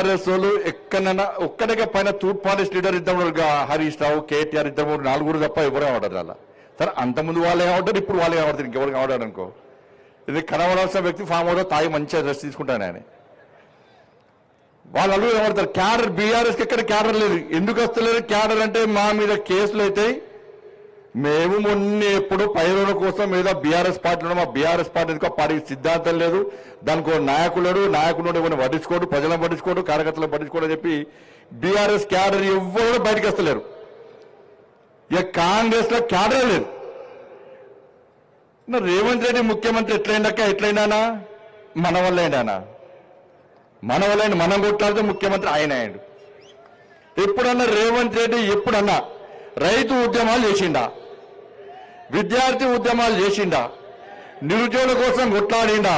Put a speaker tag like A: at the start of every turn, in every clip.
A: BRS వాళ్ళు ఎక్కడైనా ఒక్కడిగా పైన తూర్పు పాలిస్ లీడర్ ఇద్దరు హరీష్ రావు కేటీఆర్ ఇద్దరు నలుగురు తప్ప ఎవరు కావడారు అలా సరే అంతకుముందు వాళ్ళే కావడారు ఇప్పుడు వాళ్ళే కావడతారు ఇంకెవరు కావడారు అనుకో ఇది కనబడాల్సిన వ్యక్తి ఫామ్ హౌస్ తాగి మంచిగా రెస్ట్ తీసుకుంటాను ఆయన వాళ్ళు అడుగు కనబడతారు క్యాడర్ బీఆర్ఎస్కి ఎక్కడ క్యాడర్ లేదు ఎందుకు వస్తలేదు క్యాడర్ అంటే మా మీద కేసులు అవుతాయి మేము మొన్న ఎప్పుడు పైరుల కోసం ఏదో బీఆర్ఎస్ పార్టీలో మా బీఆర్ఎస్ పార్టీ పార్టీకి సిద్ధాంతం లేదు దానికి నాయకుడు ఎవరిని పట్టించుకోడు ప్రజలను పట్టించుకోడు కార్యకర్తలను పట్టించుకోడు అని చెప్పి బీఆర్ఎస్ క్యాడర్ ఎవరు బయటకు వస్తలేరు ఇక కాంగ్రెస్ లో క్యాడర్ లేదు రేవంత్ రెడ్డి ముఖ్యమంత్రి ఎట్లయినా మన వల్ల అయినా మన వల్ల మనం కొట్లాడితే ముఖ్యమంత్రి ఆయన అయ్యాడు ఎప్పుడన్నా రేవంత్ రెడ్డి ఎప్పుడన్నా రైతు ఉద్యమాలు చేసిండా విద్యార్థి ఉద్యమాలు చేసిండా నిరుద్యోగుల కోసం కొట్లాడిండా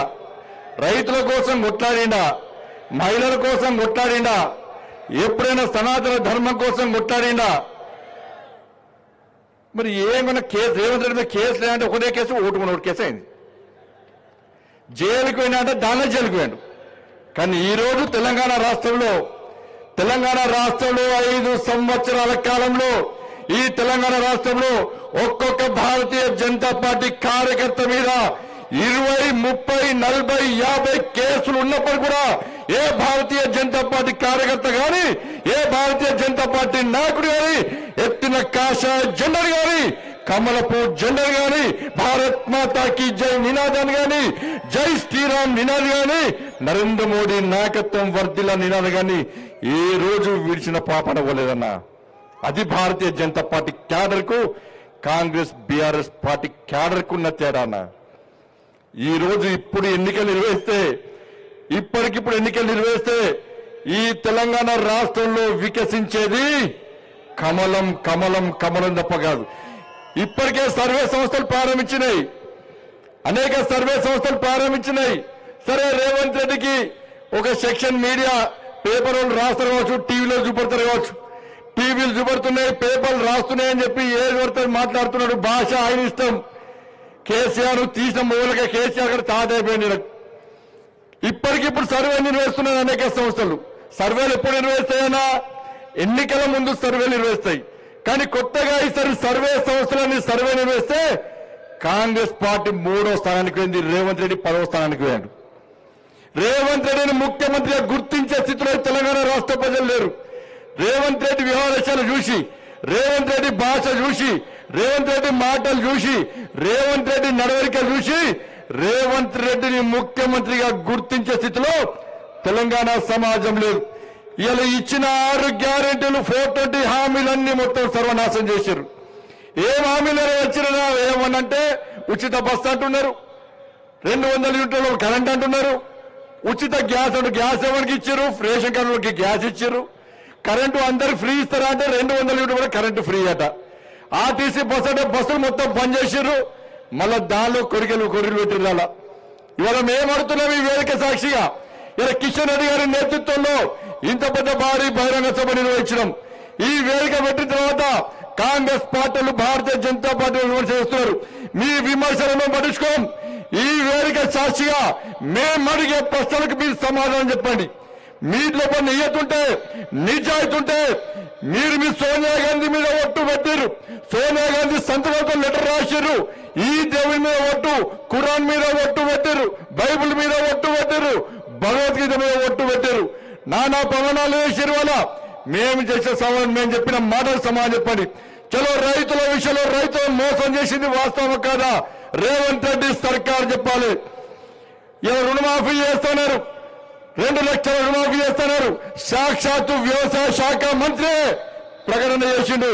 A: రైతుల కోసం కొట్లాడిండా మహిళల కోసం కొట్లాడిండా ఎప్పుడైనా సనాతన ధర్మం కోసం కొట్లాడిండా మరి ఏమైనా కేసు రేవంత్ రెడ్డి మీద కేసు లేదంటే ఒకటే కేసు ఒకటి కేసు అయింది జైలుకి పోయినా అంటే దానిలో జైలుకి పోయాడు కానీ ఈరోజు తెలంగాణ రాష్ట్రంలో 5 సంవత్సరాల కాలంలో ఈ తెలంగాణ రాష్ట్రంలో ఒక్కొక్క భారతీయ జనతా పార్టీ కార్యకర్త మీద 20, 30, 40, 50 కేసులు ఉన్నప్పుడు కూడా ఏ భారతీయ జనతా పార్టీ కార్యకర్త గాని ఏ భారతీయ జనతా పార్టీ నాయకుడు గాని ఎత్తిన కాషాయ జెండర్ గాని కమలపు జెండర్ గాని భారత్ మాతాకి జై నినాదాన్ని గాని జై శ్రీరామ్ నినాది గాని నరేంద్ర మోడీ నాయకత్వం వర్ధిల్ల నినాది గాని ఏ రోజు విడిచిన పాపన పోలేదన్నా అది భారతీయ జనతా పార్టీ క్యాడర్ కు కాంగ్రెస్ బీఆర్ఎస్ పార్టీ క్యాడర్ కు ఉన్న తేడా అన్న ఈ రోజు ఇప్పుడు ఎన్నికలు నిర్వహిస్తే ఇప్పటికిప్పుడు ఎన్నికలు నిర్వహిస్తే ఈ తెలంగాణ రాష్ట్రంలో వికసించేది కమలం కమలం కమలం తప్ప కాదు ఇప్పటికే సర్వే సంస్థలు ప్రారంభించినాయి అనేక సర్వే సంస్థలు ప్రారంభించినాయి సరే రేవంత్ రెడ్డికి ఒక సెక్షన్ మీడియా పేపర్ వాళ్ళు రాస్తారు కావచ్చు టీవీలో చూపడతారు కావచ్చు టీవీలు చూపడుతున్నాయి పేపర్లు రాస్తున్నాయని చెప్పి ఏది పడితే మాట్లాడుతున్నాడు భాష ఆయన ఇష్టం కేసీఆర్ తీసిన మూలక కేసీఆర్ గారు తాదైపోయింది ఇప్పటికిప్పుడు సర్వే నిర్వహిస్తున్నారు అనేక సంస్థలు సర్వేలు ఎప్పుడు నిర్వహిస్తాయన్నా ఎన్నికల ముందు సర్వేలు నిర్వహిస్తాయి కానీ కొత్తగా ఈసారి సర్వే సంస్థలన్నీ సర్వే నిర్వహిస్తే కాంగ్రెస్ పార్టీ 3వ స్థానానికి పోయింది రేవంత్ రెడ్డి 10వ స్థానానికి పోయాడు రేవంత్ రెడ్డిని ముఖ్యమంత్రిగా గుర్తించే స్థితిలో తెలంగాణ రాష్ట్ర ప్రజలు లేరు రేవంత్ రెడ్డి వ్యవహారాలు చూసి రేవంత్ రెడ్డి భాష చూసి రేవంత్ రెడ్డి మాటలు చూసి రేవంత్ రెడ్డి నడవడిక చూసి రేవంత్ రెడ్డిని ముఖ్యమంత్రిగా గుర్తించే స్థితిలో తెలంగాణ సమాజం లేదు ఇలా ఇచ్చిన 6 గ్యారెంటీలు 420 హామీలన్నీ మొత్తం సర్వనాశం చేశారు ఏం హామీలు వచ్చినా ఏమనంటే ఉచిత బస్సు అంటున్నారు 200 యూనిట్ల కరెంట్ అంటున్నారు ఉచిత గ్యాస్ అంటే గ్యాస్ ఎవరికి ఇచ్చారు రేషన్ కార్డులకి గ్యాస్ ఇచ్చారు కరెంటు అందరికి ఫ్రీ ఇస్తారా అంటే 200 యూనిట్లు కూడా కరెంటు ఫ్రీ అట ఆర్టీసీ బస్సు అంటే బస్సులు మొత్తం బంద్ చేసారు మళ్ళా దానిలో కొరికెలు పెట్టిరు అలా ఇవాళ మేము అడుగుతున్నాం ఈ వేదిక సాక్షిగా ఇలా కిషన్ రెడ్డి గారి నేతృత్వంలో ఇంత పెద్ద భారీ బహిరంగ సభ నిర్వహించడం ఈ వేదిక పెట్టిన తర్వాత కాంగ్రెస్ పార్టీలు భారతీయ జనతా పార్టీ విమర్శ చేస్తున్నారు మీ విమర్శలను పట్టించుకోం ఈ వేదిక సాక్షిగా మేము అడిగే ప్రశ్నలకు మీరు సమాధానం చెప్పండి మీలో కొన్ని నియతుంటే నిజాయితీ ఉంటే మీరు మీ సోనియా గాంధీ మీద ఒట్టు పెట్టారు సోనియా గాంధీ సంతకంతో లెటర్ రాశారు ఈ దేవుని మీద ఒట్టు ఖురాన్ మీద ఒట్టు పెట్టారు బైబిల్ మీద ఒట్టు పెట్టారు భగవద్గీత మీద ఒట్టు పెట్టారు నానా ప్రమాణాలు వేసారు వల్ల మేము చేసే సమాధానం మేము చెప్పిన మాటలు సమాధానం చెప్పండి చలో రైతుల విషయంలో రైతులను మోసం చేసింది వాస్తవం కాదా రేవంత్ రెడ్డి సర్కార్ చెప్పాలి ఇలా రుణమాఫీ చేస్తున్నారు 2 లక్షల రుణమాఫీ చేస్తున్నారు సాక్షాత్తు వ్యవసాయ శాఖ మంత్రి ప్రకటన చేసిండు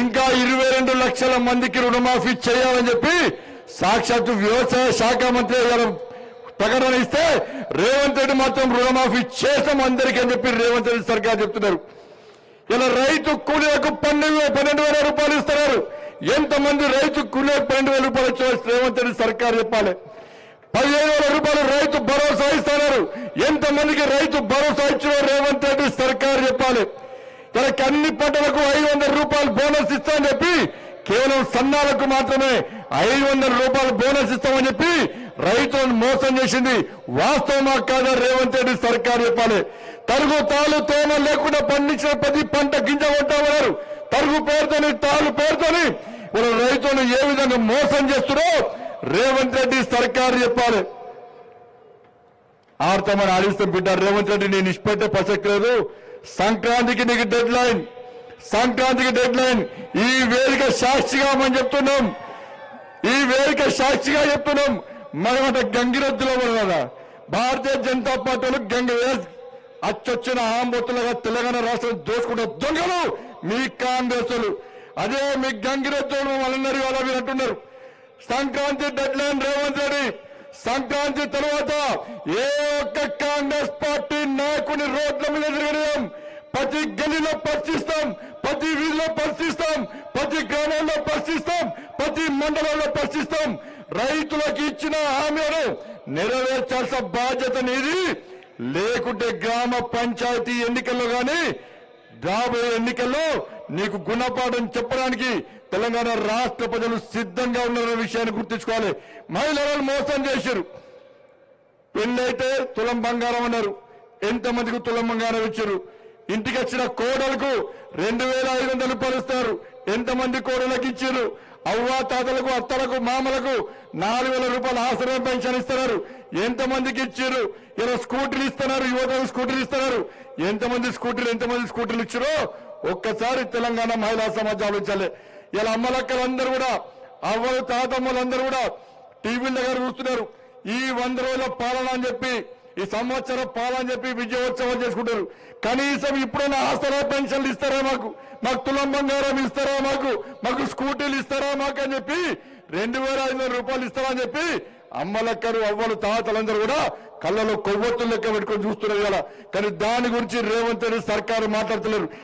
A: ఇంకా 22 లక్షల మందికి రుణమాఫీ చేయాలని చెప్పి సాక్షాత్తు వ్యవసాయ శాఖ మంత్రి ప్రకటన ఇస్తే రేవంత్ రెడ్డి మాత్రం రుణమాఫీ చేస్తాం అందరికీ అని చెప్పి రేవంత్ రెడ్డి సర్కార్ చెప్తున్నారు ఇలా రైతు కూలీలకు 12,000 రూపాయలు ఇస్తున్నారు ఎంతమంది రైతు కూలీలకు 12,000 రూపాయలు ఇచ్చిన రేవంత్ రెడ్డి సర్కార్ చెప్పాలి 15,000 రూపాయలు రైతు భరోసా ఇస్తున్నారు ఎంతమందికి రైతు భరోసా ఇచ్చిన రేవంత్ రెడ్డి సర్కార్ చెప్పాలి తనకి అన్ని పంటలకు 500 రూపాయలు బోనస్ ఇస్తామని చెప్పి కేవలం సన్నాలకు మాత్రమే 500 రూపాయలు బోనస్ ఇస్తామని చెప్పి రైతులను మోసం చేసింది వాస్తవమా కాదా రేవంత్ రెడ్డి సర్కార్ చెప్పాలి తరుగు తాలు తేమ లేకుండా పండించిన ప్రతి పంట గింజ కొంటామన్నారు. తరుగు పేరుతోని తాలు పేరుతోని వాళ్ళు రైతులను ఏ విధంగా మోసం చేస్తున్నారో రేవంత్ రెడ్డి సర్కారు చెప్పాలి. ఆడతామని ఆడిస్తాం బిడ్డ. రేవంత్ రెడ్డి నేను ఇష్టపెట్టే ప్రసక్తి లేదు. సంక్రాంతికి నీకు డెడ్ లైన్, సంక్రాంతికి డెడ్ లైన్. ఈ వేదిక సాక్షిగా మనం చెప్తున్నాం, ఈ వేదిక సాక్షిగా చెప్తున్నాం. మనమంట గంగిరెద్దులో కదా భారతీయ జనతా పార్టీలు గంగ అచ్చొచ్చిన ఆంబొత్తులుగా తెలంగాణ రాష్ట్రం దోచుకుంటే దొంగలు మీ కాంగ్రెస్లు. అదే మీ గంగిరెద్దులు వాళ్ళందరూ వాళ్ళ మీరు అంటున్నారు. Sankranti deadline Revanth Reddy. సంక్రాంతి తర్వాత ఏ ఒక్క కాంగ్రెస్ పార్టీ నాయకుని రోడ్ల మీద తిరగడం, ప్రతి గల్లీలో పరిశీలిస్తాం, ప్రతి వీధిలో పరిశీలిస్తాం, ప్రతి గ్రామంలో పరిశీలిస్తాం, ప్రతి మండలంలో పరిశీలిస్తాం. రైతులకు ఇచ్చిన హామీలను నెరవేర్చాల్సిన బాధ్యత నీది. లేకుంటే గ్రామ పంచాయతీ ఎన్నికల్లో గాని రాబోయే ఎన్నికల్లో నీకు గుణపాఠం చెప్పడానికి తెలంగాణ రాష్ట్ర ప్రజలు సిద్ధంగా ఉన్న విషయాన్ని గుర్తుంచుకోవాలి. మహిళలను మోసం చేశారు. పెళ్ళైతే తులం బంగారం అన్నారు. ఎంతమందికి తులం బంగారం ఇచ్చారు? ఇంటికి వచ్చిన కోడలకు 2500 రూపాయలు ఇస్తారు. ఎంతమంది కోడలకు ఇచ్చారు? అవ్వా తాతలకు, అత్తలకు, మామలకు 4000 రూపాయలు ఆసరా పెన్షన్ ఇస్తున్నారు. ఎంతమందికి ఇచ్చారు? ఇలా స్కూటీలు ఇస్తున్నారు, యువతకు స్కూటీలు ఇస్తున్నారు. ఎంతమంది స్కూటీలు ఇచ్చారో ఒక్కసారి తెలంగాణ మహిళా సమాజం ఆలోచించాలి. ఇలా అమ్మలక్కలందరూ కూడా, అవ్వలు తాతమ్మలందరూ కూడా టీవీల దగ్గర చూస్తున్నారు. ఈ 100 రోజుల పాలన అని చెప్పి, ఈ సంవత్సరం పాలన అని చెప్పి విజయోత్సవాలు చేసుకుంటారు. కనీసం ఇప్పుడైనా ఆసరా పెన్షన్లు ఇస్తారా మాకు తులం బంగారం ఇస్తారా మాకు స్కూటీలు ఇస్తారా మాకు అని చెప్పి 2500 రూపాయలు ఇస్తారా అని చెప్పి అమ్మలక్కరు, అవ్వలు, తాతలందరూ కూడా కళ్ళలో కొవ్వొత్తులు లెక్క పెట్టుకొని చూస్తున్నారు కదా. కానీ దాని గురించి రేవంత్ రెడ్డి సర్కారు మాట్లాడుతున్నారు.